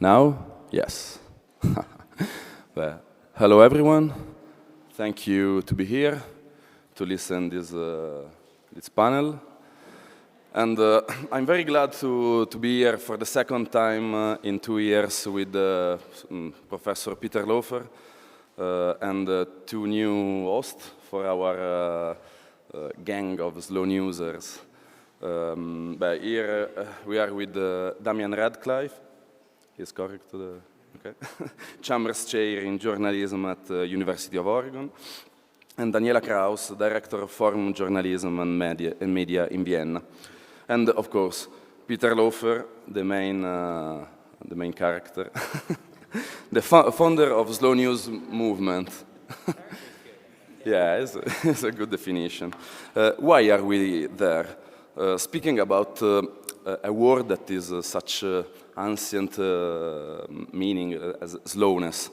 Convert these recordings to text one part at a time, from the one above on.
Now, yes. Well, hello everyone. Thank you to be here, to listen this panel. And I'm very glad to be here for the second time in 2 years with Professor Peter Laufer and 2 new hosts for our gang of slow newsers. But here we are with Damian Radcliffe. Is correct? Okay. Chambers Chair in Journalism at the University of Oregon, and Daniela Kraus, Director of Forum Journalism and Media in Vienna. And of course, Peter Laufer, the main character, the founder of Slow News Movement. Yeah, it's a good definition. Why are we there? Speaking about a word that is such ancient meaning as slowness.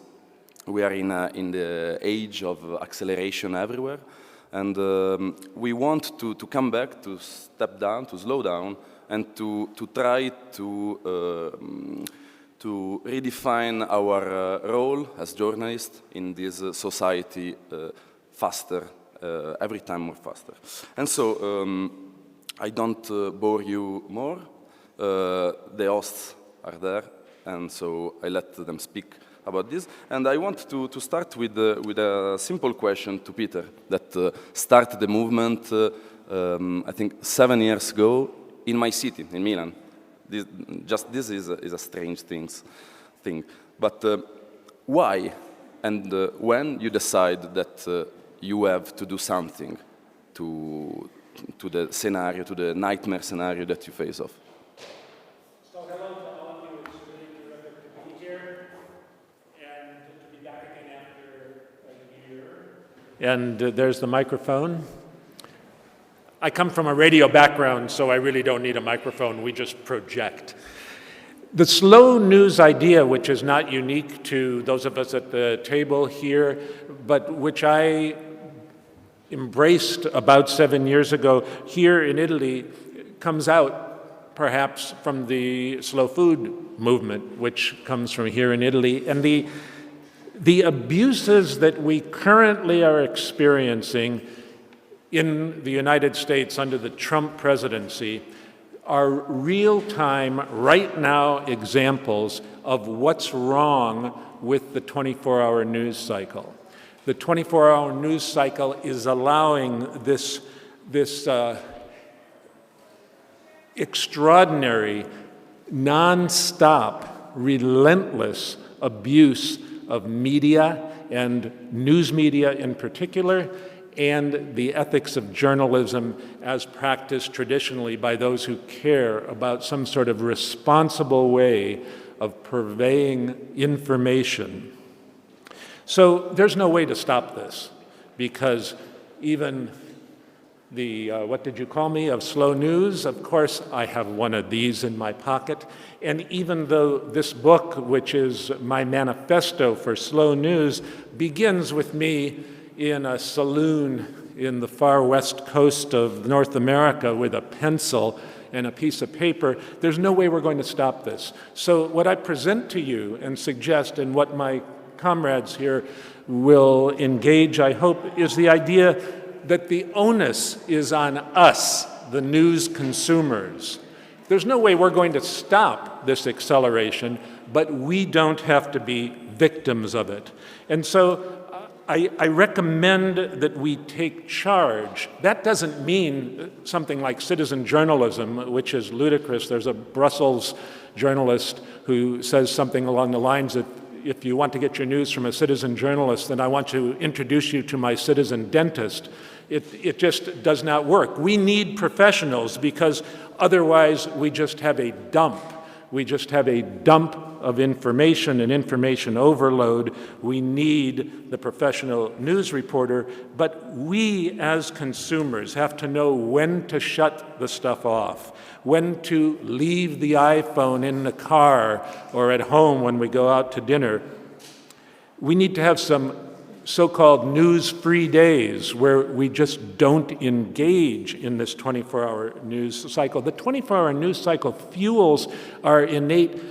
We are in the age of acceleration everywhere, and we want to come back, to step down, to slow down, and to try to redefine our role as journalists in this society faster, every time more faster. And so I don't bore you more. The hosts are there, and so I let them speak about this. And I want to start with a simple question to Peter that started the movement, I think 7 years ago in my city, in Milan. This is a strange thing. But why and when you decide that you have to do something to the scenario, to the nightmare scenario that you face off? So hello to all of you. It's really terrific to be here and to be back again after a year. And there's the microphone. I come from a radio background, so I really don't need a microphone. We just project. The slow news idea, which is not unique to those of us at the table here, but which I embraced about 7 years ago here in Italy, comes out perhaps from the slow food movement, which comes from here in Italy. And the abuses that we currently are experiencing in the United States under the Trump presidency are real-time, right now examples of what's wrong with the 24-hour news cycle. The 24-hour news cycle is allowing this extraordinary, non-stop, relentless abuse of media and news media in particular, and the ethics of journalism as practiced traditionally by those who care about some sort of responsible way of purveying information. So there's no way to stop this, because even the, what did you call me, of slow news, of course I have one of these in my pocket. And even though this book, which is my manifesto for slow news, begins with me in a saloon in the far west coast of North America with a pencil and a piece of paper, there's no way we're going to stop this. So what I present to you and suggest, and what my comrades here will engage, I hope, is the idea that the onus is on us, the news consumers. There's no way we're going to stop this acceleration, but we don't have to be victims of it. And so I recommend that we take charge. That doesn't mean something like citizen journalism, which is ludicrous. There's a Brussels journalist who says something along the lines that if you want to get your news from a citizen journalist, then I want to introduce you to my citizen dentist. It just does not work. We need professionals, because otherwise we just have a dump. We just have a dump of information and information overload. We need the professional news reporter, but we as consumers have to know when to shut the stuff off, when to leave the iPhone in the car or at home when we go out to dinner. We need to have some so-called news-free days where we just don't engage in this 24-hour news cycle. The 24-hour news cycle fuels our innate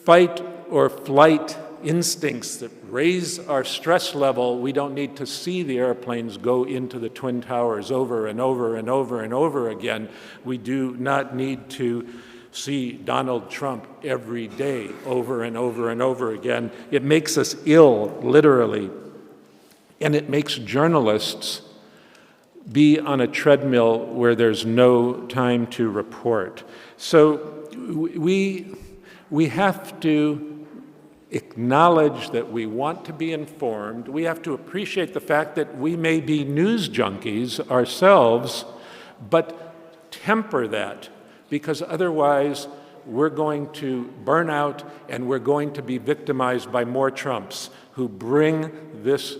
fight or flight instincts that raise our stress level, we don't need to see the airplanes go into the Twin Towers over and over and over and over again. We do not need to see Donald Trump every day over and over and over again. It makes us ill, literally, and it makes journalists be on a treadmill where there's no time to report. So we have to acknowledge that we want to be informed. We have to appreciate the fact that we may be news junkies ourselves, but temper that, because otherwise we're going to burn out and we're going to be victimized by more Trumps who bring this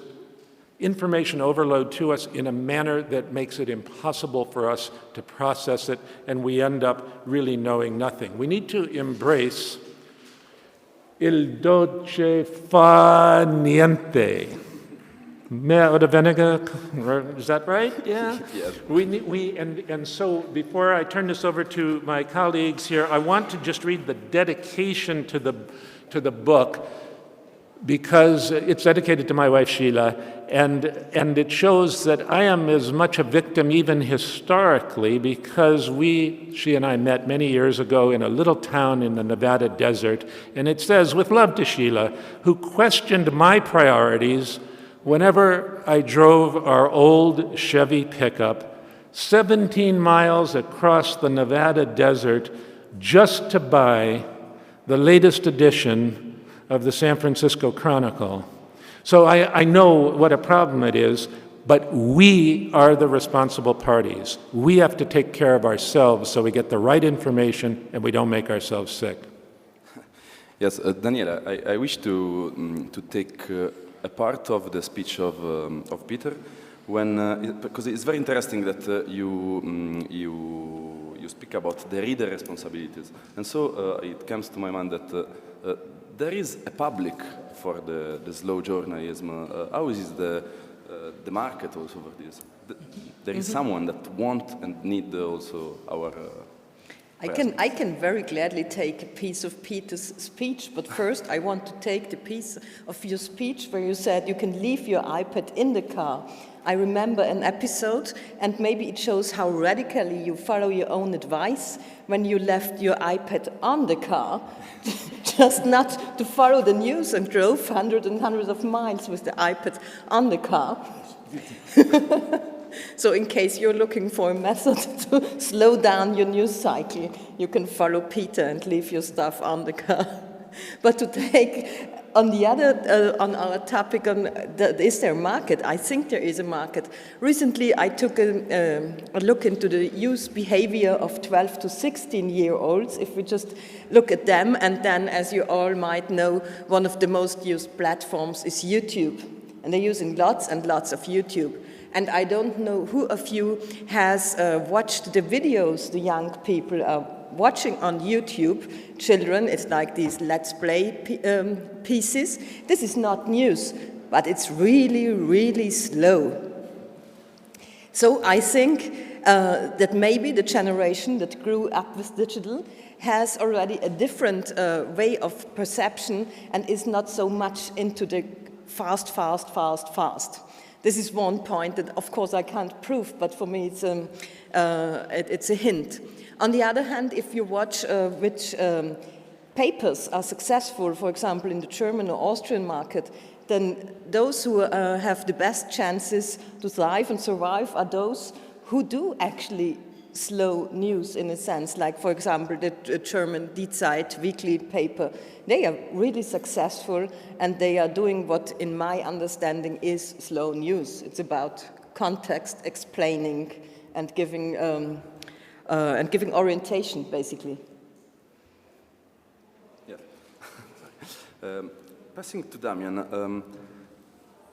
information overload to us in a manner that makes it impossible for us to process it, and we end up really knowing nothing. We need to embrace il dolce fa niente. Mare de vinegar, is that right? Yeah? Yes. And so before I turn this over to my colleagues here, I want to just read the dedication to the book, because it's dedicated to my wife Sheila, and it shows that I am as much a victim even historically, because she and I met many years ago in a little town in the Nevada desert, and it says, with love to Sheila, who questioned my priorities whenever I drove our old Chevy pickup 17 miles across the Nevada desert just to buy the latest edition of the San Francisco Chronicle. So I know what a problem it is, but we are the responsible parties. We have to take care of ourselves so we get the right information and we don't make ourselves sick. Yes, Daniela, I wish to take a part of the speech of Peter, because it's very interesting that you speak about the reader responsibilities, and so it comes to my mind that there is a public for the slow journalism. How is the market also for this? There is someone that want and need also our. I can very gladly take a piece of Peter's speech, but first I want to take the piece of your speech where you said you can leave your iPad in the car. I remember an episode, and maybe it shows how radically you follow your own advice when you left your iPad on the car, just not to follow the news, and drove hundreds and hundreds of miles with the iPad on the car. So in case you're looking for a method to slow down your news cycle, you can follow Peter and leave your stuff on the car. But to take on the other, on our topic on is there a market? I think there is a market. Recently, I took a look into the use behavior of 12 to 16-year-olds. If we just look at them, and then, as you all might know, one of the most used platforms is YouTube. And they're using lots and lots of YouTube. And I don't know who of you has watched the videos the young people are watching on YouTube. Children, it's like these Let's Play pieces. This is not news, but it's really, really slow. So I think that maybe the generation that grew up with digital has already a different way of perception and is not so much into the fast, fast, fast, fast. This is one point that, of course, I can't prove, but for me it's a hint. On the other hand, if you watch which papers are successful, for example, in the German or Austrian market, then those who have the best chances to thrive and survive are those who do actually slow news in a sense, like, for example, the German Die Zeit weekly paper. They are really successful, and they are doing what, in my understanding, is slow news. It's about context, explaining, and giving orientation, basically. Yeah. Passing to Damian,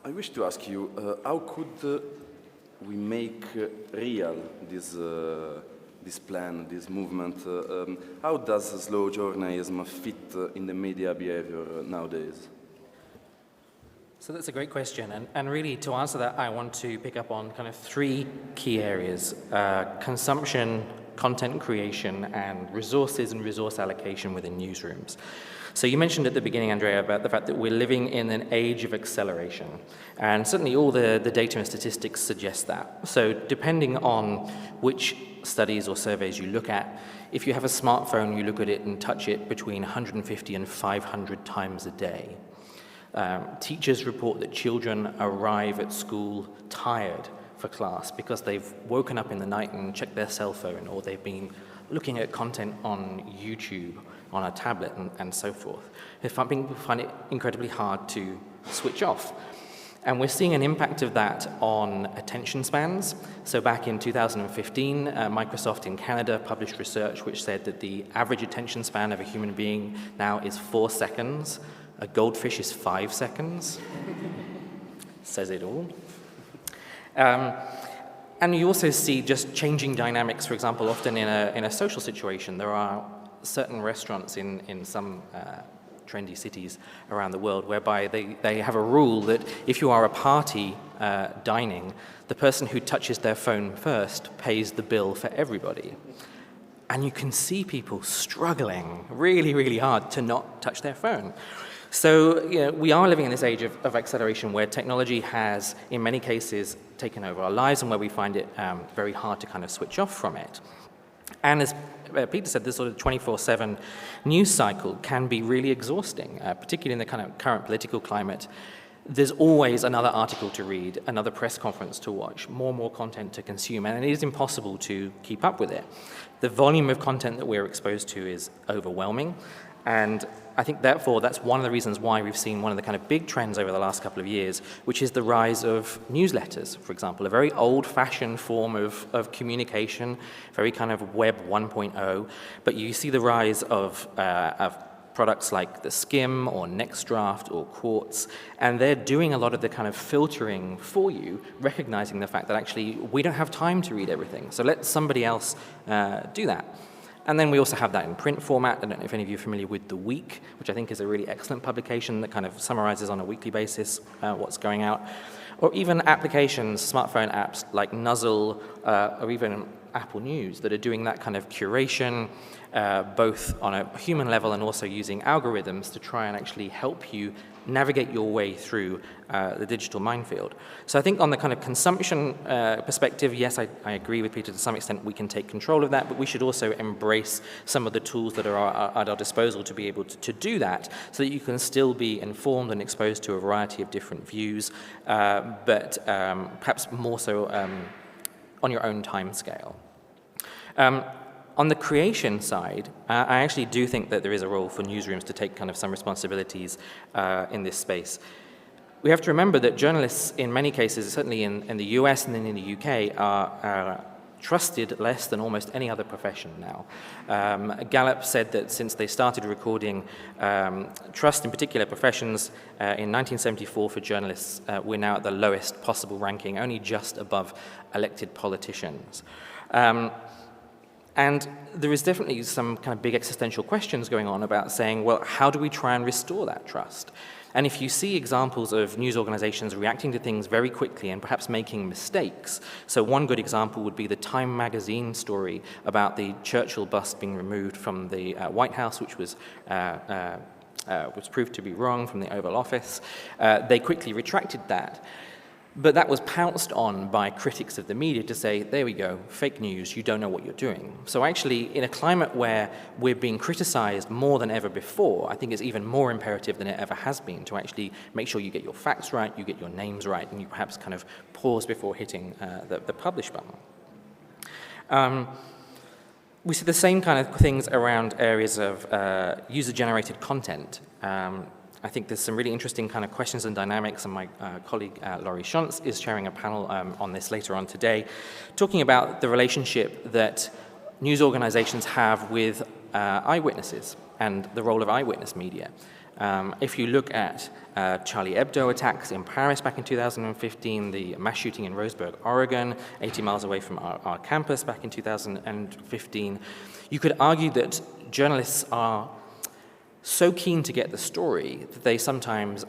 I wish to ask you, how could we make real this plan, this movement? How does slow journalism fit in the media behavior nowadays? So that's a great question, and really to answer that, I want to pick up on kind of three key areas: consumption, content creation, and resources and resource allocation within newsrooms. So you mentioned at the beginning, Andrea, about the fact that we're living in an age of acceleration. And certainly all the data and statistics suggest that. So depending on which studies or surveys you look at, if you have a smartphone, you look at it and touch it between 150 and 500 times a day. Teachers report that children arrive at school tired for class because they've woken up in the night and checked their cell phone, or they've been looking at content on YouTube, on a tablet, and so forth. People find it incredibly hard to switch off. And we're seeing an impact of that on attention spans. So back in 2015, Microsoft in Canada published research which said that the average attention span of a human being now is 4 seconds. A goldfish is 5 seconds. Says it all. And you also see just changing dynamics, for example, often in a social situation. There are certain restaurants in some trendy cities around the world whereby they have a rule that if you are a party dining, the person who touches their phone first pays the bill for everybody. And you can see people struggling really, really hard to not touch their phone. So we are living in this age of acceleration where technology has, in many cases, taken over our lives and where we find it very hard to kind of switch off from it. And as Peter said, this sort of 24/7 news cycle can be really exhausting, particularly in the kind of current political climate. There's always another article to read, another press conference to watch, more content to consume, and it is impossible to keep up with it. The volume of content that we're exposed to is overwhelming, and I think, therefore, that's one of the reasons why we've seen one of the kind of big trends over the last couple of years, which is the rise of newsletters, for example, a very old-fashioned form of communication, very kind of Web 1.0, but you see the rise of products like the Skim or Nextdraft or Quartz, and they're doing a lot of the kind of filtering for you, recognizing the fact that actually we don't have time to read everything, so let somebody else do that. And then we also have that in print format. I don't know if any of you are familiar with The Week, which I think is a really excellent publication that kind of summarizes on a weekly basis what's going out. Or even applications, smartphone apps like Nuzzle, or even Apple News that are doing that kind of curation, both on a human level and also using algorithms to try and actually help you navigate your way through the digital minefield. So I think on the kind of consumption perspective, yes, I agree with Peter to some extent. We can take control of that, but we should also embrace some of the tools that are at our disposal to be able to do that, so that you can still be informed and exposed to a variety of different views, but perhaps more so on your own time scale. On the creation side, I actually do think that there is a role for newsrooms to take kind of some responsibilities in this space. We have to remember that journalists, in many cases, certainly in the US and then in the UK, are trusted less than almost any other profession now. Gallup said that since they started recording trust in particular professions in 1974 for journalists, we're now at the lowest possible ranking, only just above elected politicians. And there is definitely some kind of big existential questions going on about saying, well, how do we try and restore that trust? And if you see examples of news organizations reacting to things very quickly and perhaps making mistakes, so one good example would be the Time magazine story about the Churchill bust being removed from the White House, which was proved to be wrong, from the Oval Office. They quickly retracted that. But that was pounced on by critics of the media to say, there we go, fake news, you don't know what you're doing. So actually, in a climate where we're being criticized more than ever before, I think it's even more imperative than it ever has been to actually make sure you get your facts right, you get your names right, and you perhaps kind of pause before hitting the publish button. We see the same kind of things around areas of user-generated content. I think there's some really interesting kind of questions and dynamics, and my colleague Laurie Schontz is chairing a panel on this later on today, talking about the relationship that news organizations have with eyewitnesses and the role of eyewitness media. If you look at Charlie Hebdo attacks in Paris back in 2015, the mass shooting in Roseburg, Oregon, 80 miles away from our campus back in 2015, you could argue that journalists are so keen to get the story that they sometimes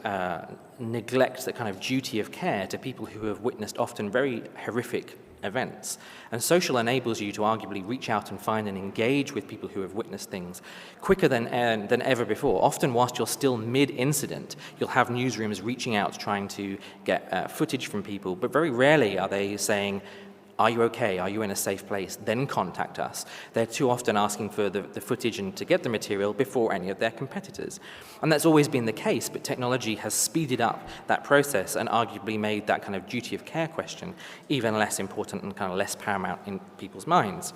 neglect the kind of duty of care to people who have witnessed often very horrific events. And social enables you to arguably reach out and find and engage with people who have witnessed things quicker than ever before. Often whilst you're still mid-incident, you'll have newsrooms reaching out trying to get footage from people, but very rarely are they saying, are you okay? Are you in a safe place? Then contact us. They're too often asking for the footage and to get the material before any of their competitors. And that's always been the case, but technology has speeded up that process and arguably made that kind of duty of care question even less important and kind of less paramount in people's minds.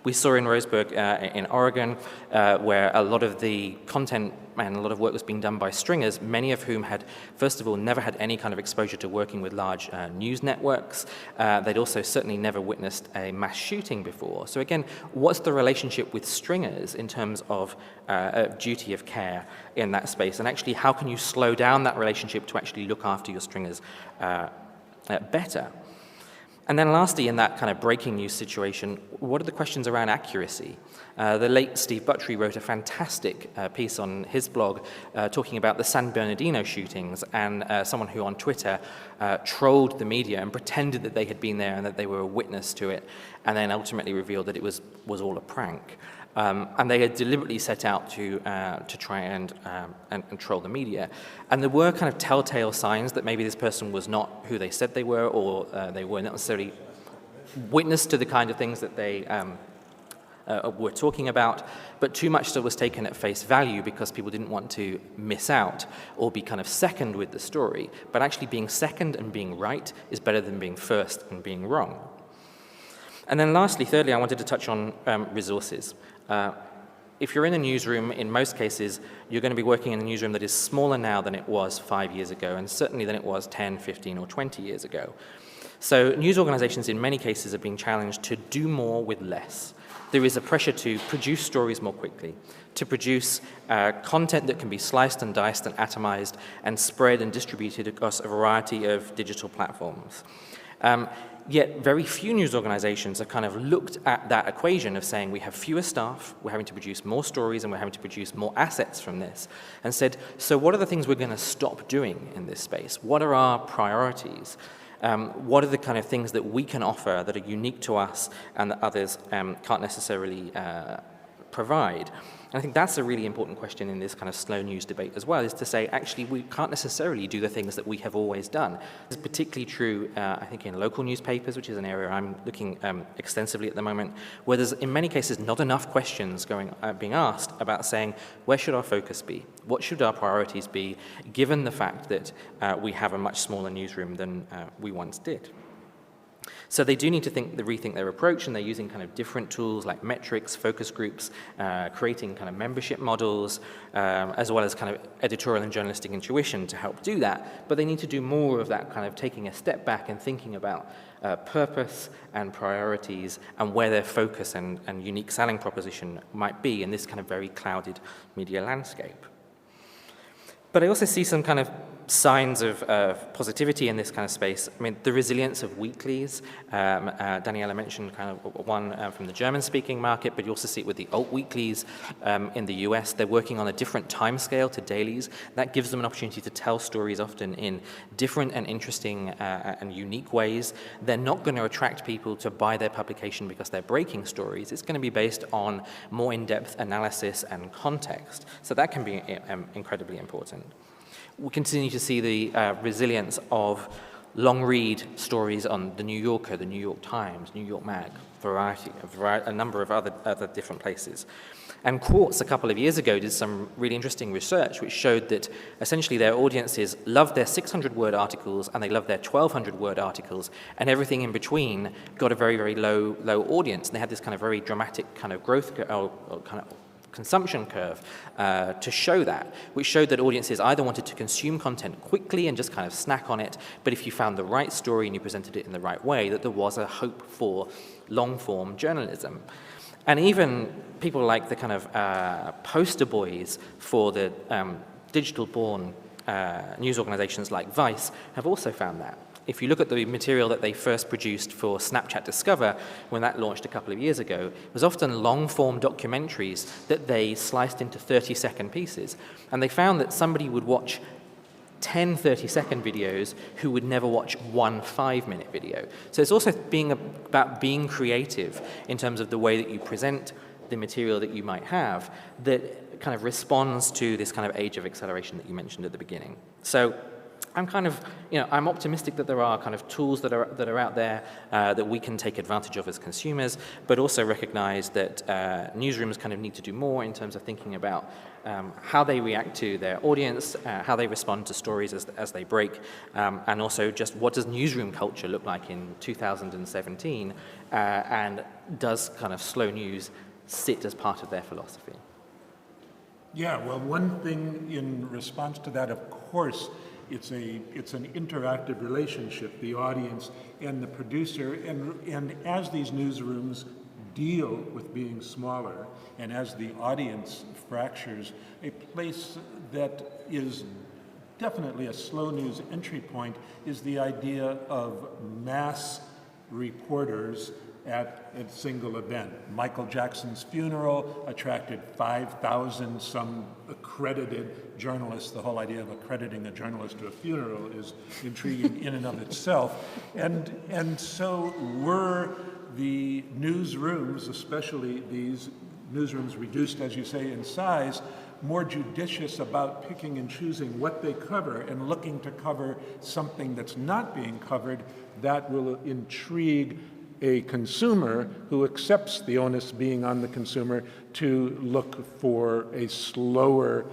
We saw in Roseburg in Oregon, where a lot of the content and a lot of work was being done by stringers, many of whom had, first of all, never had any kind of exposure to working with large news networks. They'd also certainly never witnessed a mass shooting before. So again, what's the relationship with stringers in terms of duty of care in that space? And actually, how can you slow down that relationship to actually look after your stringers better? And then lastly, in that kind of breaking news situation, what are the questions around accuracy? The late Steve Buttrey wrote a fantastic piece on his blog talking about the San Bernardino shootings and someone who on Twitter trolled the media and pretended that they had been there and that they were a witness to it, and then ultimately revealed that it was all a prank. And they had deliberately set out to try and troll the media. And there were kind of telltale signs that maybe this person was not who they said they were, or they were not necessarily witness to the kind of things that they were talking about, but too much still was taken at face value because people didn't want to miss out or be kind of second with the story. But actually being second and being right is better than being first and being wrong. And then lastly, thirdly, I wanted to touch on resources. If you're in a newsroom, in most cases, you're going to be working in a newsroom that is smaller now than it was 5 years ago, and certainly than it was 10, 15, or 20 years ago. So news organizations in many cases are being challenged to do more with less. There is a pressure to produce stories more quickly, to produce content that can be sliced and diced and atomized and spread and distributed across a variety of digital platforms. Yet very few news organizations have kind of looked at that equation of saying we have fewer staff, we're having to produce more stories, and we're having to produce more assets from this, and said, so what are the things we're going to stop doing in this space? What are our priorities? What are the kind of things that we can offer that are unique to us and that others can't necessarily provide? And I think that's a really important question in this kind of slow news debate as well, is to say, actually, we can't necessarily do the things that we have always done. This is particularly true, I think, in local newspapers, which is an area I'm looking extensively at the moment, where there's, in many cases, not enough questions being asked about saying, where should our focus be? What should our priorities be, given the fact that we have a much smaller newsroom than we once did? So they do need to rethink their approach, and they're using kind of different tools like metrics, focus groups, creating kind of membership models, as well as kind of editorial and journalistic intuition to help do that. But they need to do more of that kind of taking a step back and thinking about purpose and priorities and where their focus and unique selling proposition might be in this kind of very clouded media landscape. But I also see some kind of signs of positivity in this kind of space. I mean, the resilience of weeklies. Daniela mentioned kind of one from the German-speaking market, but you also see it with the alt weeklies in the US. They're working on a different time scale to dailies. That gives them an opportunity to tell stories often in different and interesting and unique ways. They're not going to attract people to buy their publication because they're breaking stories. It's going to be based on more in-depth analysis and context. So that can be incredibly important. We continue to see the resilience of long-read stories on The New Yorker, The New York Times, New York Mag, Variety, a number of other different places. And Quartz, a couple of years ago, did some really interesting research which showed that essentially their audiences loved their 600-word articles and they loved their 1,200-word articles, and everything in between got a very, very low audience. And they had this kind of very dramatic kind of growth or kind of consumption curve to show that, which showed that audiences either wanted to consume content quickly and just kind of snack on it, but if you found the right story and you presented it in the right way, that there was a hope for long-form journalism. And even people like the kind of poster boys for the digital-born news organizations like Vice have also found that. If you look at the material that they first produced for Snapchat Discover, when that launched a couple of years ago, it was often long-form documentaries that they sliced into 30-second pieces. And they found that somebody would watch 10 30-second videos who would never watch one 5-minute video. So it's also about being creative in terms of the way that you present the material that you might have that kind of responds to this kind of age of acceleration that you mentioned at the beginning. So I'm kind of, I'm optimistic that there are kind of tools that are out there that we can take advantage of as consumers, but also recognize that newsrooms kind of need to do more in terms of thinking about how they react to their audience, how they respond to stories as they break, and also just what does newsroom culture look like in 2017, and does kind of slow news sit as part of their philosophy? Yeah, well, one thing in response to that, of course, it's an interactive relationship, the audience and the producer, and as these newsrooms deal with being smaller, and as the audience fractures, a place that is definitely a slow news entry point is the idea of mass reporters at a single event. Michael Jackson's funeral attracted 5,000 some accredited journalists. The whole idea of accrediting a journalist to a funeral is intriguing in and of itself. And so were the newsrooms, especially these newsrooms reduced, as you say, in size, more judicious about picking and choosing what they cover and looking to cover something that's not being covered, that will intrigue a consumer who accepts the onus being on the consumer to look for a slower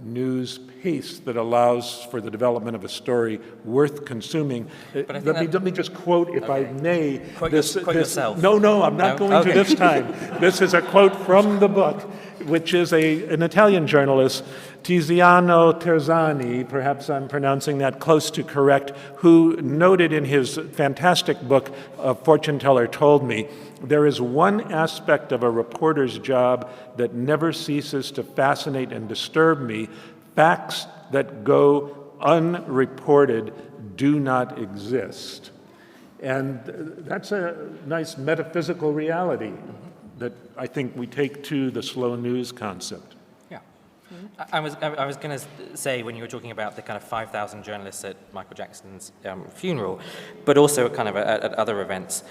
news pace that allows for the development of a story worth consuming. Let me just quote, if I may. Quote yourself. No, I'm not going to this time. This is a quote from the book, which is an Italian journalist, Tiziano Terzani, perhaps I'm pronouncing that close to correct, who noted in his fantastic book, A Fortune Teller Told Me, there is one aspect of a reporter's job that never ceases to fascinate and disturb me. Facts that go unreported do not exist. And that's a nice metaphysical reality that I think we take to the slow news concept. Yeah. I was going to say, when you were talking about the kind of 5,000 journalists at Michael Jackson's funeral, but also kind of at other events,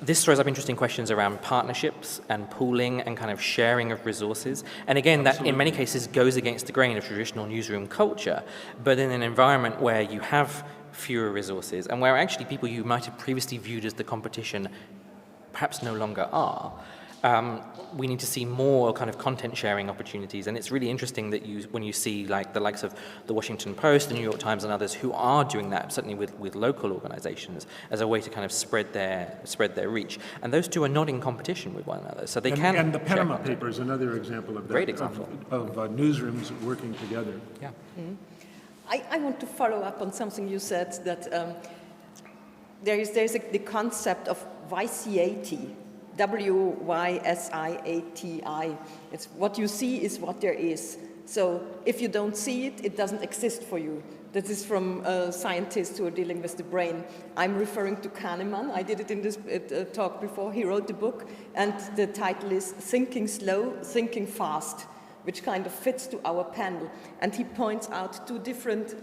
this throws up interesting questions around partnerships and pooling and kind of sharing of resources. And again, that in many cases goes against the grain of traditional newsroom culture, but in an environment where you have fewer resources and where actually people you might have previously viewed as the competition perhaps no longer are, we need to see more kind of content sharing opportunities. And it's really interesting that when you see like the likes of the Washington Post, the New York Times and others who are doing that, certainly with local organizations, as a way to kind of spread their reach. And those two are not in competition with one another. So they can. And the Panama Papers is another example of that. Great example. Of newsrooms working together. Yeah. Mm-hmm. I want to follow up on something you said, that there's the concept of vitiati. W-Y-S-I-A-T-I. It's what you see is what there is. So if you don't see it, it doesn't exist for you. This is from scientists who are dealing with the brain. I'm referring to Kahneman. I did it in this talk before. He wrote the book, and the title is Thinking Slow, Thinking Fast, which kind of fits to our panel. And he points out two different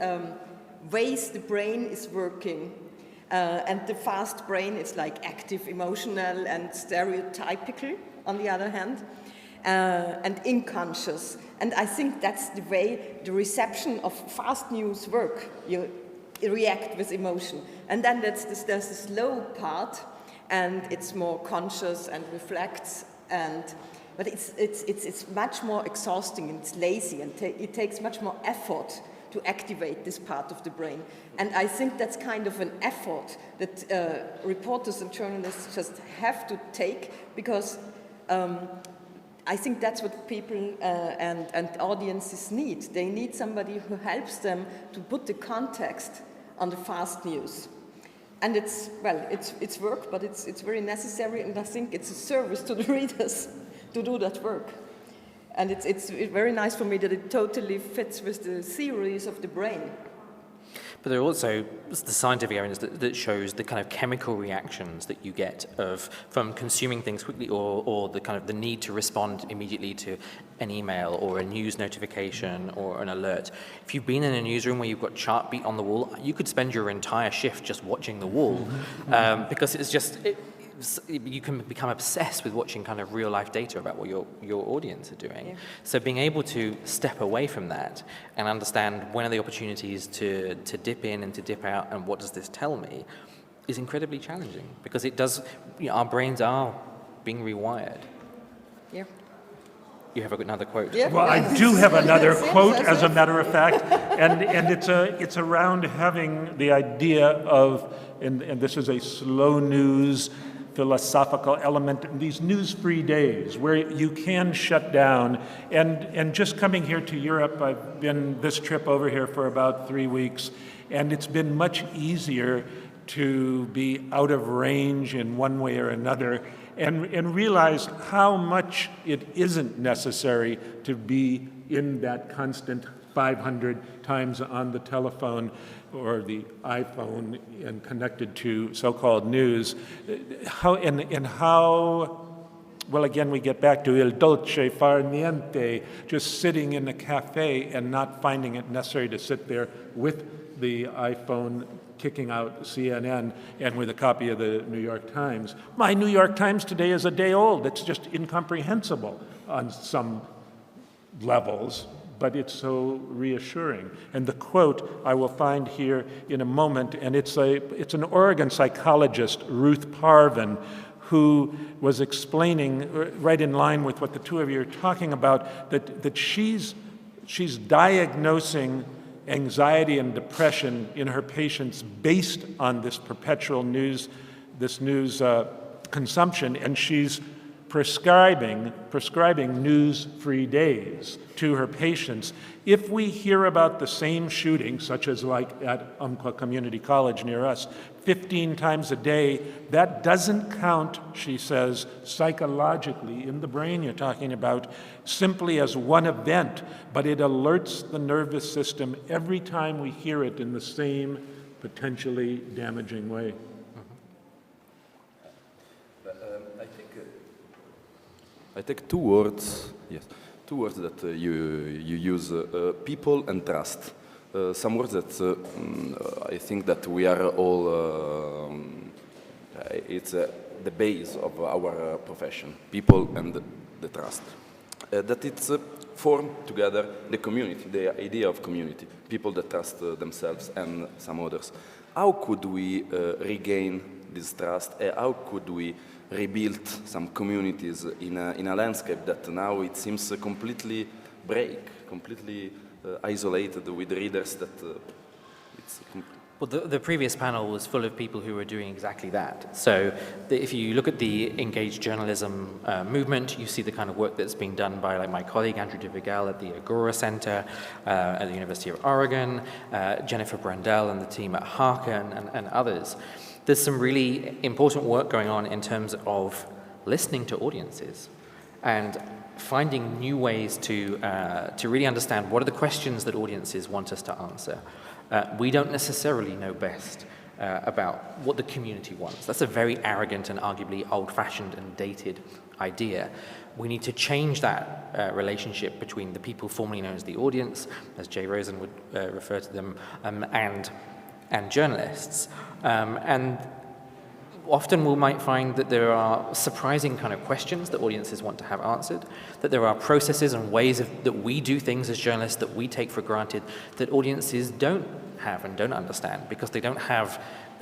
ways the brain is working. And the fast brain is like active, emotional, and stereotypical, on the other hand, and unconscious. And I think that's the way the reception of fast news work. You react with emotion. And then there's the slow part, and it's more conscious and reflects. But it's much more exhausting, and it's lazy, and it takes much more effort to activate this part of the brain. And I think that's kind of an effort that reporters and journalists just have to take, because I think that's what people and audiences need. They need somebody who helps them to put the context on the fast news. And it's work, but it's very necessary, and I think it's a service to the readers to do that work. And it's very nice for me that it totally fits with the theories of the brain. But there are also the scientific evidence that shows the kind of chemical reactions that you get from consuming things quickly, or the kind of the need to respond immediately to an email or a news notification or an alert. If you've been in a newsroom where you've got chart beat on the wall, you could spend your entire shift just watching the wall, because it's just. You can become obsessed with watching kind of real life data about what your audience are doing. Yeah. So being able to step away from that and understand when are the opportunities to dip in and to dip out, and what does this tell me, is incredibly challenging, because it does, our brains are being rewired. Yeah. You have another quote. Yeah. Well, I do have another quote, as a matter of fact, and it's around having the idea of, and this is a slow news philosophical element, these news-free days where you can shut down. And just coming here to Europe, I've been this trip over here for about 3 weeks, and it's been much easier to be out of range in one way or another, and realize how much it isn't necessary to be in that constant 500 times on the telephone or the iPhone and connected to so-called news. How, well, again, we get back to il dolce far niente, just sitting in a cafe and not finding it necessary to sit there with the iPhone kicking out CNN and with a copy of the New York Times. My New York Times today is a day old. It's just incomprehensible on some levels, but it's so reassuring. And the quote I will find here in a moment, and it's an Oregon psychologist, Ruth Parvin, who was explaining, right in line with what the two of you are talking about, that she's diagnosing anxiety and depression in her patients based on this perpetual news consumption, and she's prescribing news-free days to her patients. If we hear about the same shooting, such as like at Umpqua Community College near us, 15 times a day, that doesn't count, she says, psychologically in the brain you're talking about, simply as one event, but it alerts the nervous system every time we hear it in the same potentially damaging way. I take two words that you use, people and trust. Some words that I think that we are all, it's the base of our profession, people and the trust. That it's formed together the community, the idea of community, people that trust themselves and some others. How could we regain this trust? How could we rebuild some communities in a landscape that now it seems completely completely isolated with readers that it's... Well, the previous panel was full of people who were doing exactly that. So if you look at the engaged journalism movement, you see the kind of work that's being done by like my colleague Andrew de Vigal at the Agora Center at the University of Oregon, Jennifer Brandel and the team at Harkin and others. There's some really important work going on in terms of listening to audiences and finding new ways to really understand what are the questions that audiences want us to answer. We don't necessarily know best about what the community wants. That's a very arrogant and arguably old-fashioned and dated idea. We need to change that relationship between the people formerly known as the audience, as Jay Rosen would refer to them, and journalists. And often we might find that there are surprising kind of questions that audiences want to have answered, that there are processes and ways that we do things as journalists that we take for granted that audiences don't have and don't understand because they've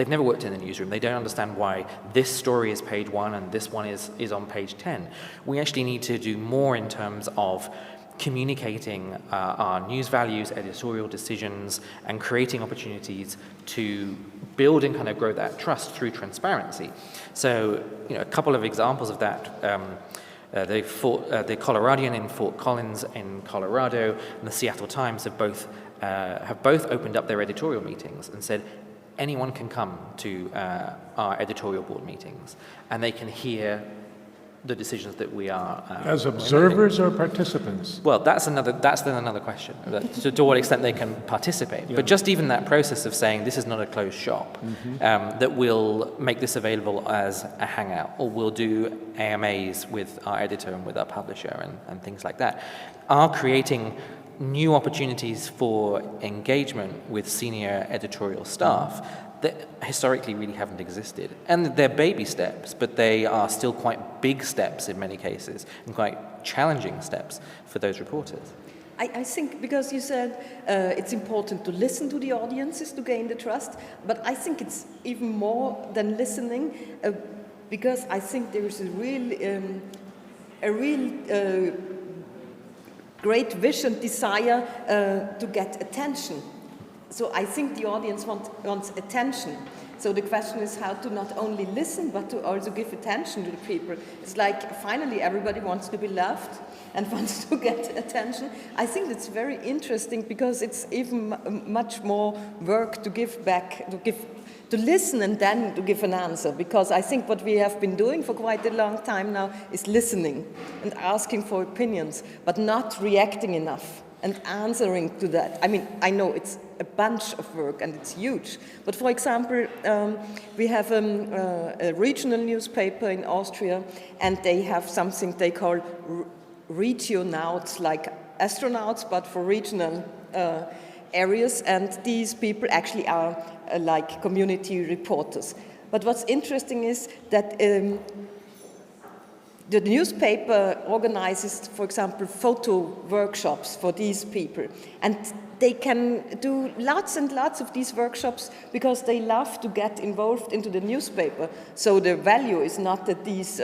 never worked in the newsroom. They don't understand why this story is page 1 and this one is on page 10. We actually need to do more in terms of communicating our news values, editorial decisions, and creating opportunities to build and kind of grow that trust through transparency. So, a couple of examples of that. The Coloradian in Fort Collins in Colorado and the Seattle Times have both opened up their editorial meetings and said anyone can come to our editorial board meetings and they can hear the decisions that we are as observers or participants? Well, that's then another question, to what extent they can participate. Yeah. But just even that process of saying this is not a closed shop, that we'll make this available as a hangout, or we'll do AMAs with our editor and with our publisher and things like that, are creating new opportunities for engagement with senior editorial staff that historically really haven't existed. And they're baby steps, but they are still quite big steps in many cases, and quite challenging steps for those reporters. I think because you said it's important to listen to the audiences to gain the trust, but I think it's even more than listening, because I think there is a real great vision, desire to get attention. So I think the audience wants attention. So the question is how to not only listen, but to also give attention to the people. It's like finally everybody wants to be loved and wants to get attention. I think it's very interesting because it's even much more work to give back, to listen and then to give an answer. Because I think what we have been doing for quite a long time now is listening and asking for opinions, but not reacting enough and answering to that. I mean, I know it's a bunch of work and it's huge. But for example, we have a regional newspaper in Austria, and they have something they call regionauts, like astronauts, but for regional areas. And these people actually are like community reporters. But what's interesting is that the newspaper organizes, for example, photo workshops for these people. And they can do lots and lots of these workshops because they love to get involved into the newspaper. So the value is not that these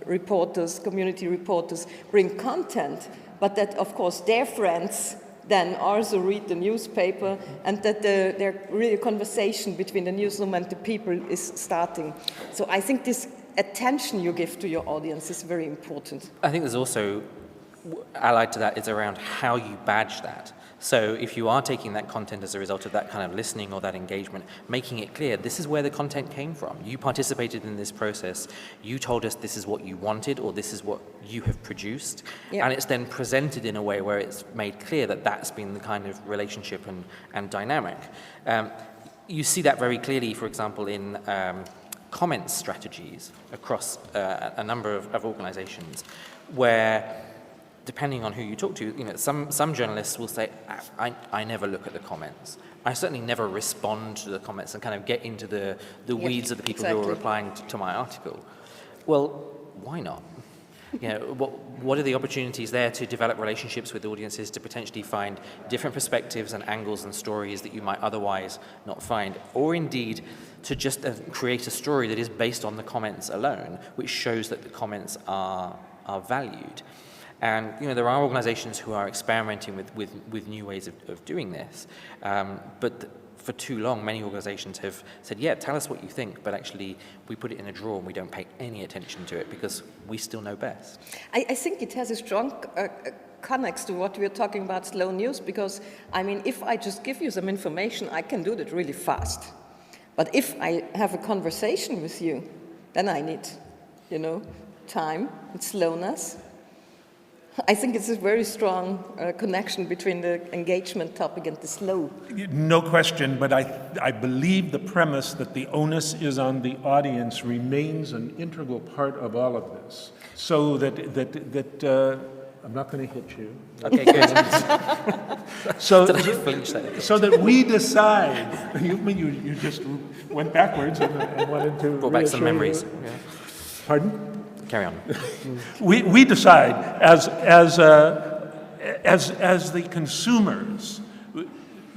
reporters, community reporters, bring content, but that, of course, their friends then also read the newspaper, and that their real conversation between the newsroom and the people is starting. So I think this attention you give to your audience is very important. I think there's also, allied to that, is around how you badge that. So if you are taking that content as a result of that kind of listening or that engagement, making it clear, this is where the content came from. You participated in this process. You told us this is what you wanted, or this is what you have produced. Yeah. And it's then presented in a way where it's made clear that that's been the kind of relationship and dynamic. You see that very clearly, for example, in comments strategies across a number of organizations, where depending on who you talk to, some journalists will say, I never look at the comments. I certainly never respond to the comments and kind of get into the weeds of the people who are replying to my article. Well, why not? What are the opportunities there to develop relationships with audiences, to potentially find different perspectives and angles and stories that you might otherwise not find, or indeed to just create a story that is based on the comments alone, which shows that the comments are valued. And there are organizations who are experimenting with new ways of doing this, but for too long, many organizations have said, yeah, tell us what you think, but actually we put it in a drawer and we don't pay any attention to it because we still know best. I think it has a strong connects to what we're talking about slow news, because, I mean, if I just give you some information, I can do that really fast. But if I have a conversation with you, then I need, time and slowness. I think it's a very strong connection between the engagement topic and the slow. No question, but I believe the premise that the onus is on the audience remains an integral part of all of this. So that I'm not going to hit you. Okay, good. so that we decide. You just went backwards and wanted to brought back some memories. Yeah. Pardon? Carry on. We decide as the consumers,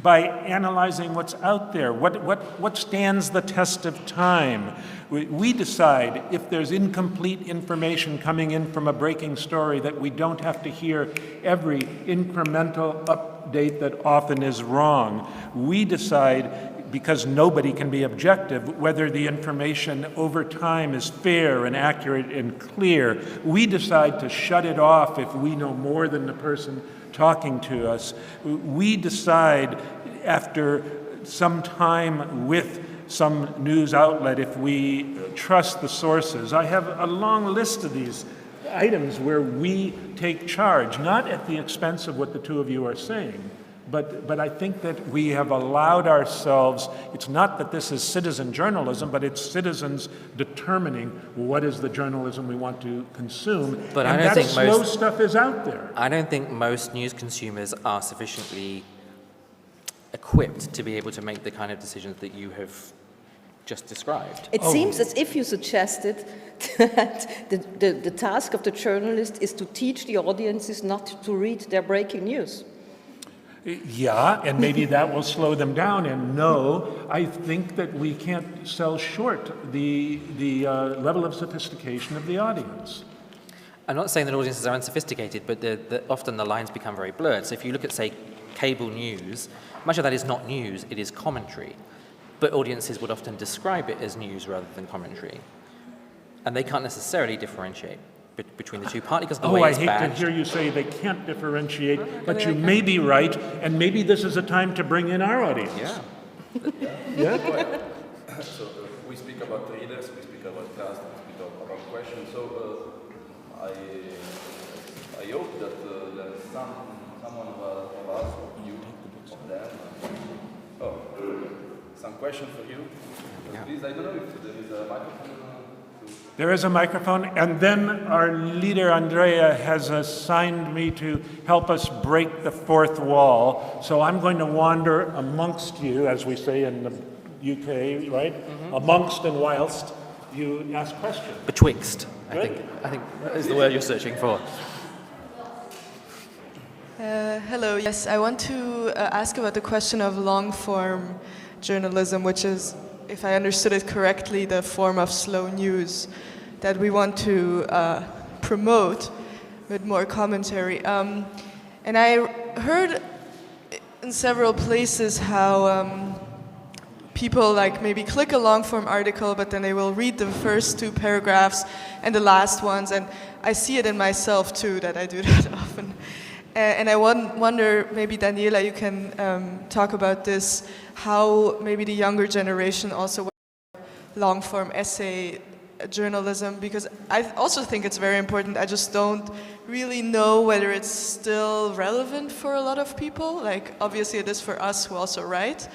by analyzing what's out there, what stands the test of time. We decide if there's incomplete information coming in from a breaking story, that we don't have to hear every incremental update that often is wrong. We decide, because nobody can be objective, whether the information over time is fair and accurate and clear. We decide to shut it off if we know more than the person talking to us. We decide, after some time with some news outlet if we trust the sources. I have a long list of these items where we take charge, not at the expense of what the two of you are saying, but I think that we have allowed ourselves, it's not that this is citizen journalism, but it's citizens determining what is the journalism we want to consume. But and I don't think slow most stuff is out there. I don't think most news consumers are sufficiently equipped to be able to make the kind of decisions that you have just described. It seems as if you suggested that the task of the journalist is to teach the audiences not to read their breaking news. Yeah, and maybe that will slow them down. And no, I think that we can't sell short the level of sophistication of the audience. I'm not saying that audiences are unsophisticated, but often the lines become very blurred. So if you look at, say, cable news, much of that is not news, it is commentary. But audiences would often describe it as news rather than commentary. And they can't necessarily differentiate between the two, partly because of the way it's badged. I hate to hear you say they can't differentiate, but you may be right, and maybe this is a time to bring in our audience. Yeah. So we speak about readers, we speak about cast, we speak about questions. So I hope that there's someone of us, of you, of them. Some question for you. Yeah. Please, I don't know if there is a microphone. There is a microphone, and then our leader, Andrea, has assigned me to help us break the fourth wall. So I'm going to wander amongst you, as we say in the UK, right? Mm-hmm. Amongst and whilst you ask questions. Betwixt, I think that is the word you're searching for. Hello, yes, I want to ask about the question of long-form journalism, which is, if I understood it correctly, the form of slow news that we want to promote with more commentary. And I heard in several places how people like maybe click a long-form article, but then they will read the first two paragraphs and the last ones, and I see it in myself too, that I do that often. And I wonder, maybe Daniela, you can talk about this, how maybe the younger generation also long-form essay journalism, because I also think it's very important. I just don't really know whether it's still relevant for a lot of people. Like, obviously it is for us who also write,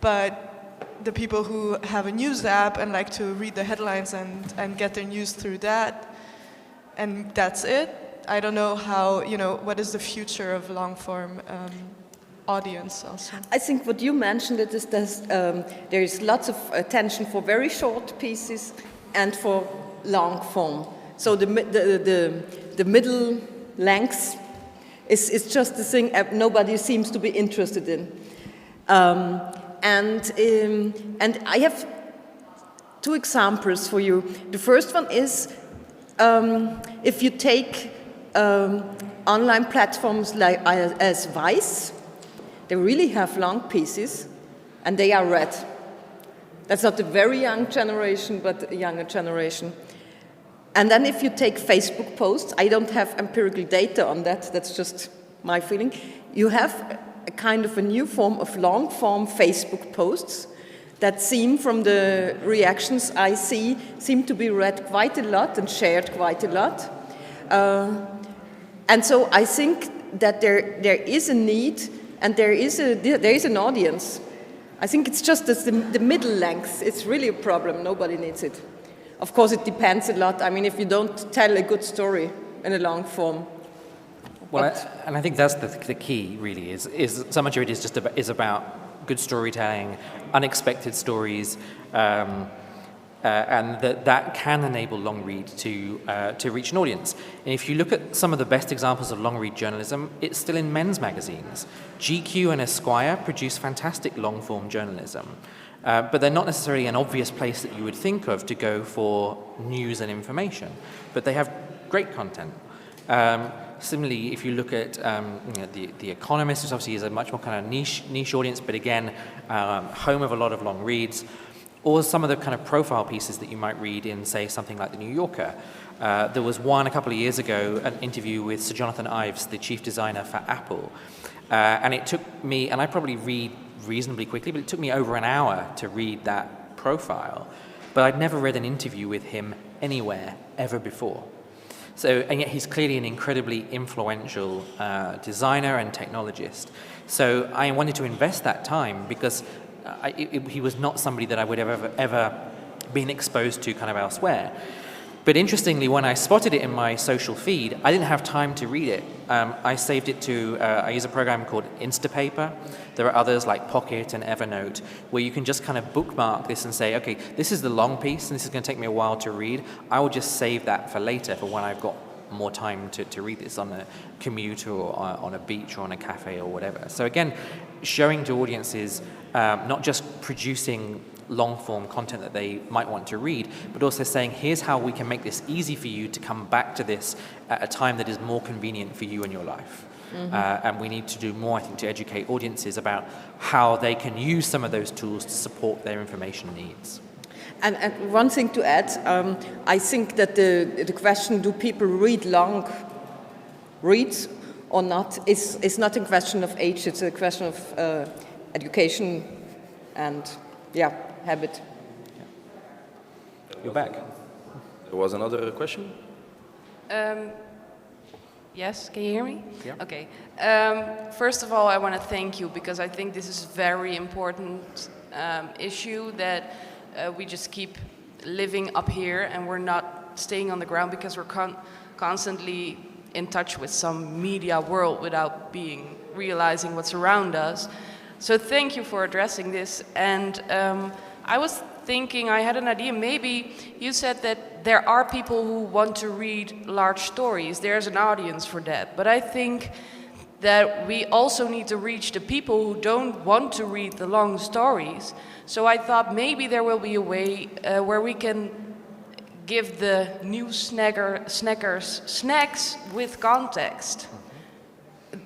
but the people who have a news app and like to read the headlines and get their news through that, and that's it. I don't know how, what is the future of long-form audience also? I think what you mentioned is that there is lots of attention for very short pieces and for long form. So the middle length is just the thing nobody seems to be interested in. And I have two examples for you. The first one is if you take online platforms like as Vice, they really have long pieces, and they are read. That's not a very young generation, but a younger generation. And then if you take Facebook posts, I don't have empirical data on that, that's just my feeling. You have a kind of a new form of long-form Facebook posts that seem, from the reactions I see, seem to be read quite a lot and shared quite a lot. And so I think that there is a need and there is an audience. I think it's just the middle length. It's really a problem. Nobody needs it. Of course, it depends a lot. I mean, if you don't tell a good story in a long form. Well, and I think that's the key, really, is so much of it is just about good storytelling, unexpected stories, and that can enable long read to reach an audience. And if you look at some of the best examples of long read journalism, it's still in men's magazines. GQ and Esquire produce fantastic long form journalism, but they're not necessarily an obvious place that you would think of to go for news and information, but they have great content. Similarly, if you look at the Economist, which obviously is a much more kind of niche audience, but again, home of a lot of long reads, or some of the kind of profile pieces that you might read in, say, something like The New Yorker. There was one a couple of years ago, an interview with Sir Jonathan Ives, the chief designer for Apple. And it took me, and I probably read reasonably quickly, but it took me over an hour to read that profile, but I'd never read an interview with him anywhere ever before. So, and yet he's clearly an incredibly influential designer and technologist. So I wanted to invest that time because he was not somebody that I would have ever been exposed to kind of elsewhere. But interestingly, when I spotted it in my social feed, I didn't have time to read it. I saved it to, I use a program called Instapaper. There are others like Pocket and Evernote, where you can just kind of bookmark this and say, okay, this is the long piece, and this is going to take me a while to read. I will just save that for later, for when I've got more time to read this on a commute or on a beach or on a cafe or whatever. So again, showing to audiences, not just producing long-form content that they might want to read, but also saying, here's how we can make this easy for you to come back to this at a time that is more convenient for you in your life. And we need to do more, I think, to educate audiences about how they can use some of those tools to support their information needs. And one thing to add, I think that the question, do people read long reads or not, is not a question of age, it's a question of education and, habit. You're back. There was another question? Yes, can you hear me? Yeah. Okay. First of all, I want to thank you because I think this is a very important issue that we just keep living up here and we're not staying on the ground because we're constantly in touch with some media world without realizing what's around us. So thank you for addressing this. And I was thinking, I had an idea, maybe you said that there are people who want to read large stories. There's an audience for that. But I think that we also need to reach the people who don't want to read the long stories. So I thought maybe there will be a way where we can give the new snackers snacks with context.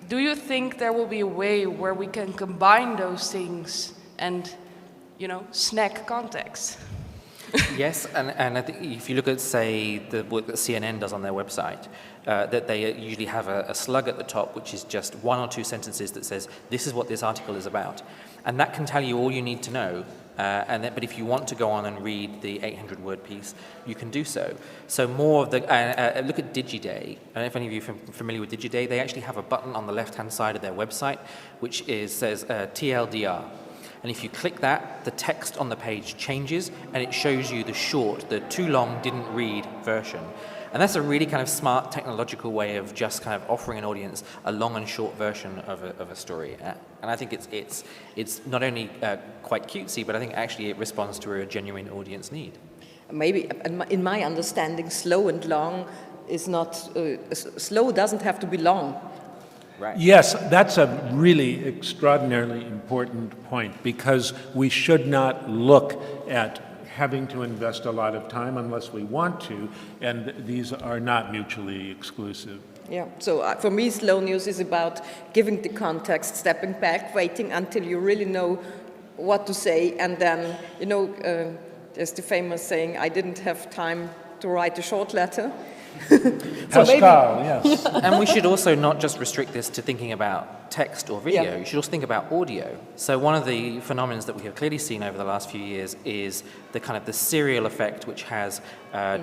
Do you think there will be a way where we can combine those things and, snack context? Yes, and I think if you look at, say, the work that CNN does on their website, that they usually have a slug at the top, which is just 1 or 2 sentences that says, this is what this article is about. And that can tell you all you need to know. But if you want to go on and read the 800-word piece, you can do so. So more of the, look at DigiDay. I don't know if any of you are familiar with DigiDay. They actually have a button on the left-hand side of their website, which says TLDR. And if you click that, the text on the page changes, and it shows you the short, the too long, didn't read version. And that's a really kind of smart technological way of just kind of offering an audience a long and short version of a story. And I think it's not only quite cutesy, but I think actually it responds to a genuine audience need. Maybe, in my understanding, slow and long is not, slow doesn't have to be long. Right. Yes, that's a really extraordinarily important point because we should not look at having to invest a lot of time unless we want to, and these are not mutually exclusive. Yeah, so for me, slow news is about giving the context, stepping back, waiting until you really know what to say, and then, there's the famous saying, I didn't have time to write a short letter. Pascal, yes. And we should also not just restrict this to thinking about text or video. Yeah. You should also think about audio. So one of the phenomena that we have clearly seen over the last few years is the kind of the serial effect, which has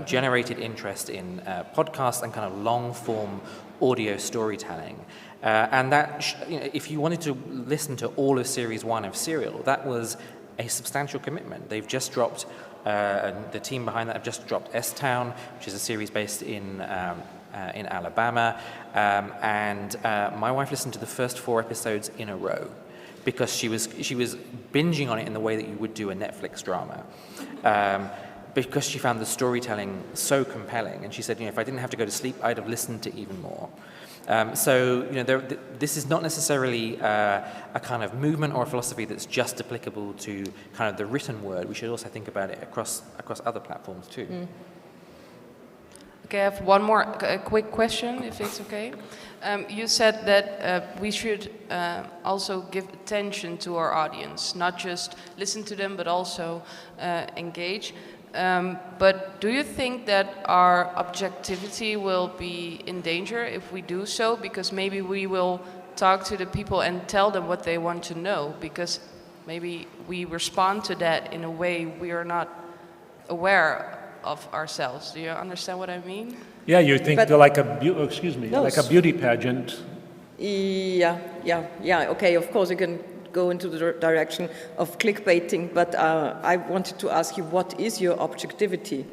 generated interest in podcasts and kind of long-form audio storytelling. And that, if you wanted to listen to all of Series 1 of Serial, that was a substantial commitment. They've just dropped, and the team behind that have just dropped S-Town, which is a series based in Alabama. And my wife listened to the first 4 episodes in a row because she was binging on it in the way that you would do a Netflix drama. Because she found the storytelling so compelling. And she said, if I didn't have to go to sleep, I'd have listened to even more. This is not necessarily a kind of movement or a philosophy that's just applicable to kind of the written word. We should also think about it across other platforms too. Mm. Okay, I have one more quick question, if it's okay. You said that we should also give attention to our audience, not just listen to them, but also engage. But do you think that our objectivity will be in danger if we do so? Because maybe we will talk to the people and tell them what they want to know. Because maybe we respond to that in a way we are not aware of ourselves. Do you understand what I mean? Yeah, you think But- they're like No, like a beauty pageant. Yeah. Okay, of course you can go into the direction of clickbaiting, but I wanted to ask you, what is your objectivity?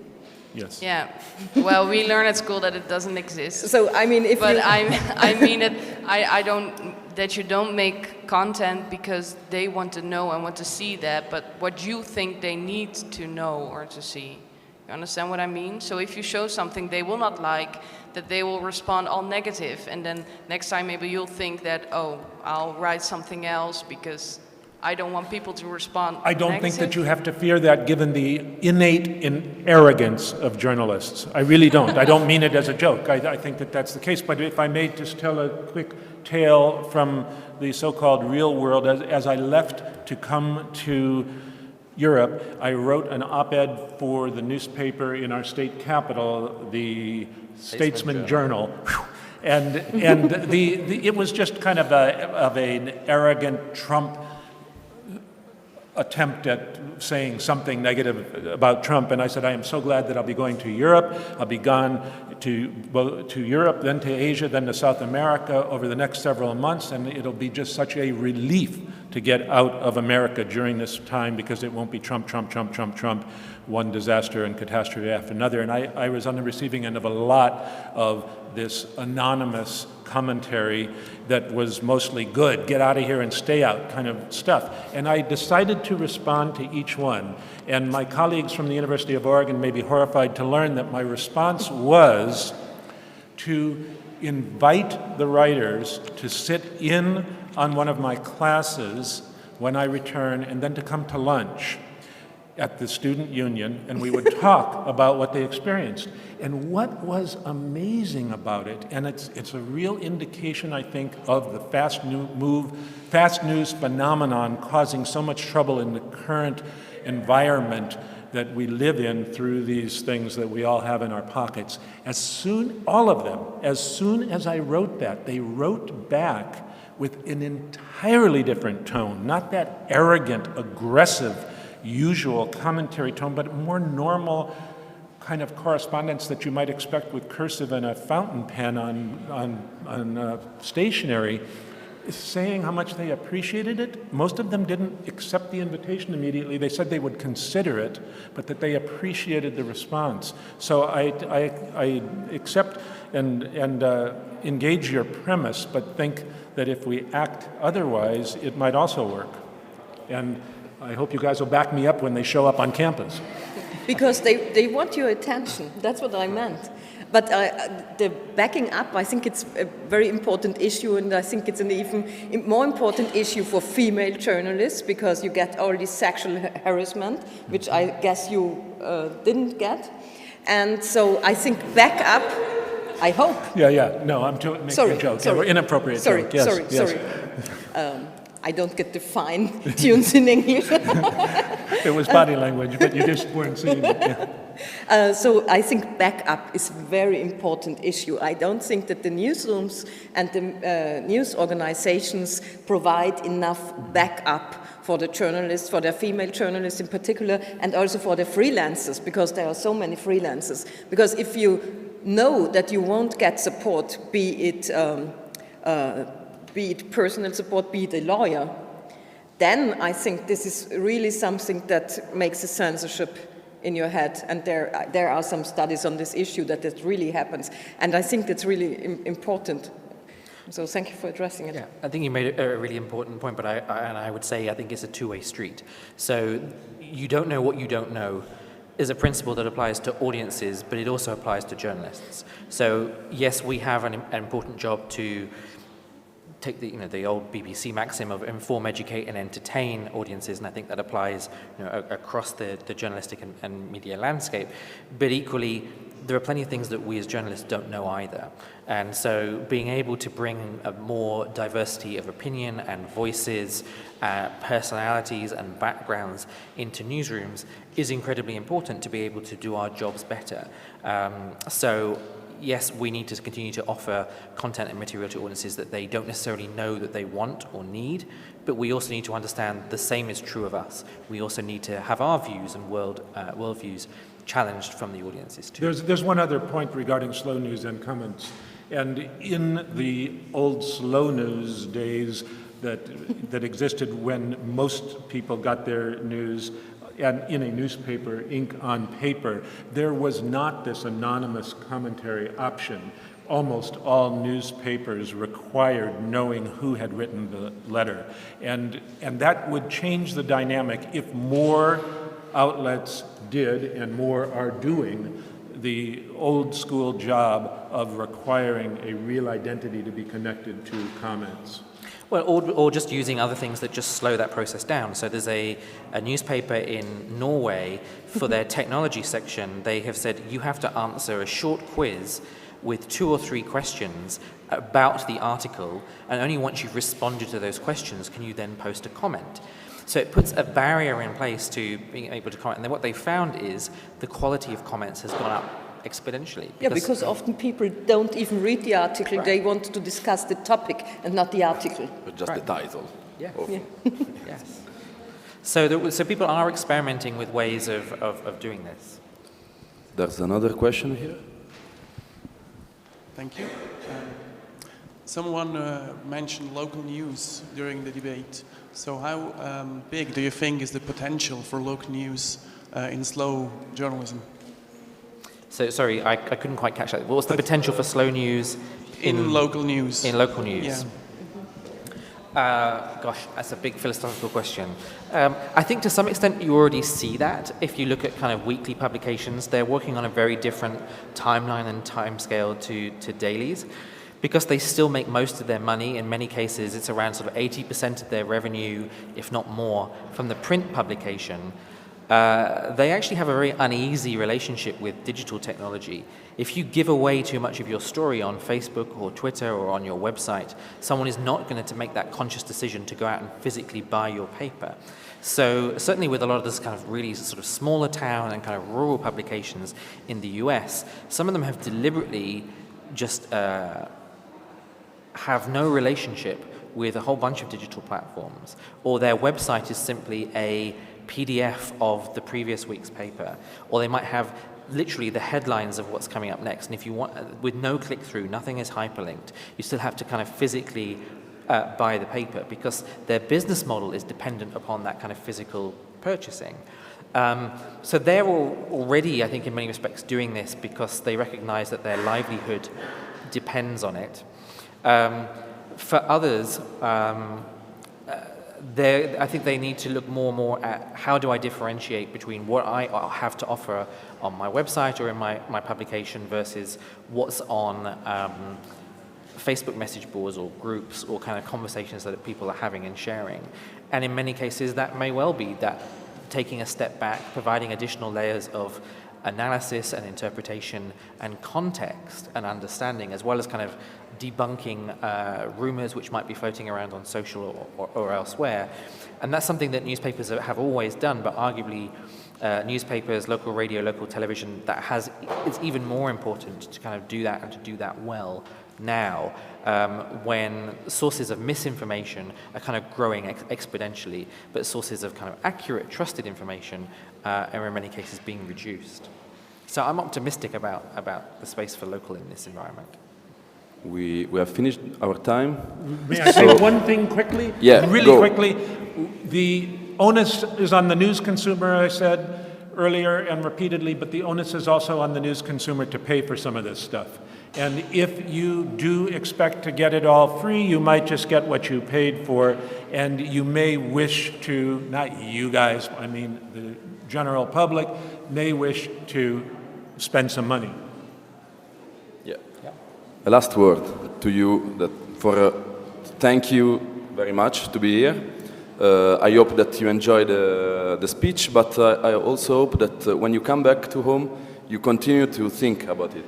Yes. Yeah. Well, we learn at school that it doesn't exist. So, I mean, if But you... I mean it. I don't, that you don't make content because they want to know and want to see that, but what you think they need to know or to see. You understand what I mean? So if you show something they will not like, that they will respond all negative, and then next time maybe you'll think that, oh, I'll write something else because I don't want people to respond I don't think that negative. you have to fear that given the innate arrogance of journalists. I really don't. I don't mean it as a joke. I think that that's the case. But if I may just tell a quick tale from the so-called real world, as I left to come to Europe, I wrote an op-ed for the newspaper in our state capital, the Statesman Journal. And it was just kind of an arrogant Trump attempt at saying something negative about Trump, and I said, I am so glad that I'll be going to Europe. I'll be gone to Europe, then to Asia, then to South America over the next several months, and it'll be just such a relief to get out of America during this time because it won't be Trump, one disaster and catastrophe after another. And I was on the receiving end of a lot of this anonymous commentary that was mostly good, get out of here and stay out kind of stuff. And I decided to respond to each one. And my colleagues from the University of Oregon may be horrified to learn that my response was to invite the writers to sit in on one of my classes when I return, and then to come to lunch at the student union, and we would talk about what they experienced. And what was amazing about it, and it's a real indication, I think, of the fast news phenomenon causing so much trouble in the current environment that we live in through these things that we all have in our pockets. All of them, as soon as I wrote that, they wrote back with an entirely different tone, not that arrogant, aggressive, usual commentary tone, but a more normal kind of correspondence that you might expect with cursive and a fountain pen on stationery, saying how much they appreciated it. Most of them didn't accept the invitation immediately. They said they would consider it, but that they appreciated the response. So I accept and engage your premise, but think that if we act otherwise, it might also work. And I hope you guys will back me up when they show up on campus. Because they want your attention. That's what I meant. But the backing up, I think it's a very important issue, and I think it's an even more important issue for female journalists, because you get all this sexual harassment, which I guess you didn't get. And so I think back up, I hope. Yeah. No, I'm making a joke. Sorry. Yeah, inappropriate joke. Yes. Sorry. I don't get the fine tunes in English. It was body language, but you just weren't seeing it. Yeah. So I think backup is a very important issue. I don't think that the newsrooms and the news organizations provide enough backup for the journalists, for their female journalists in particular, and also for the freelancers, because there are so many freelancers. Because if you know that you won't get support, be it personal support, be it a lawyer, then I think this is really something that makes a censorship in your head. And there are some studies on this issue that really happens. And I think that's really important. So thank you for addressing it. Yeah, I think you made a really important point, but I would say I think it's a two-way street. So you don't know what you don't know is a principle that applies to audiences, but it also applies to journalists. So yes, we have an important job to take the old BBC maxim of inform, educate, and entertain audiences, and I think that applies across the journalistic and media landscape. But equally, there are plenty of things that we as journalists don't know either. And so being able to bring a more diversity of opinion and voices, personalities and backgrounds into newsrooms is incredibly important to be able to do our jobs better. So yes, we need to continue to offer content and material to audiences that they don't necessarily know that they want or need, but we also need to understand the same is true of us. We also need to have our views and worldviews challenged from the audiences too. There's one other point regarding slow news and comments. And in the old slow news days that existed when most people got their news and in a newspaper, ink on paper, there was not this anonymous commentary option. Almost all newspapers required knowing who had written the letter. And that would change the dynamic if more outlets did and more are doing the old school job of requiring a real identity to be connected to comments. Well, or just using other things that just slow that process down. So there's a newspaper in Norway for their technology section. They have said you have to answer a short quiz with 2 or 3 questions about the article, and only once you've responded to those questions can you then post a comment. So it puts a barrier in place to being able to comment. And then what they found is the quality of comments has gone up exponentially. Because often people don't even read the article, right. They want to discuss the topic and not the article. But just Right. the title. Yeah. Yeah. Yes. So people are experimenting with ways of doing this. There's another question here. Thank you. Someone mentioned local news during the debate. So how big do you think is the potential for local news in slow journalism? So sorry, I couldn't quite catch that. What was the potential for slow news in local news? In local news. Yeah. Gosh, that's a big philosophical question. I think to some extent you already see that. If you look at kind of weekly publications, they're working on a very different timeline and timescale to dailies, because they still make most of their money. In many cases, it's around sort of 80% of their revenue, if not more, from the print publication. They actually have a very uneasy relationship with digital technology. If you give away too much of your story on Facebook or Twitter or on your website, someone is not going to make that conscious decision to go out and physically buy your paper. So certainly with a lot of this kind of really sort of smaller town and kind of rural publications in the US, some of them have deliberately just have no relationship with a whole bunch of digital platforms, or their website is simply a PDF of the previous week's paper, or they might have literally the headlines of what's coming up next. And if you want, with no click-through, nothing is hyperlinked, you still have to kind of physically buy the paper, because their business model is dependent upon that kind of physical purchasing. So they're already, I think, in many respects doing this because they recognize that their livelihood depends on it. For others, I think they need to look more and more at how do I differentiate between what I have to offer on my website or in my publication versus what's on Facebook message boards or groups or kind of conversations that people are having and sharing. And in many cases, that may well be that taking a step back, providing additional layers of analysis and interpretation and context and understanding, as well as kind of debunking rumors which might be floating around on social or elsewhere. And that's something that newspapers have always done, but arguably newspapers, local radio, local television, it's even more important to kind of do that and to do that well now, when sources of misinformation are kind of growing exponentially, but sources of kind of accurate, trusted information are in many cases being reduced. So I'm optimistic about the space for local in this environment. We have finished our time. May I say one thing quickly? Yeah, really go. quickly. The onus is on the news consumer, I said earlier and repeatedly, but the onus is also on the news consumer to pay for some of this stuff. And if you do expect to get it all free, you might just get what you paid for, and you may wish to, not you guys, I mean the general public, may wish to spend some money. Yeah. A last word to you thank you very much to be here. I hope that you enjoyed the speech, but I also hope that when you come back to home, you continue to think about it.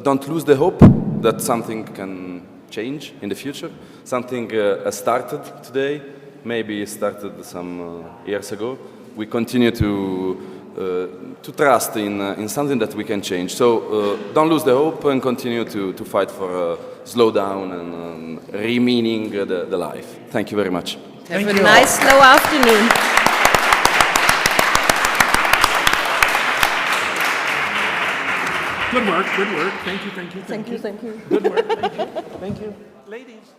Don't lose the hope that something can change in the future. Something has started today, maybe started some years ago. We continue to to trust in something that we can change. So don't lose the hope and continue to fight for slow down and re-meaning the life. Thank you very much. Have a nice slow afternoon. Good work, good work. Thank you, thank you, Thank you, thank you. Good work, thank you, thank you. Ladies.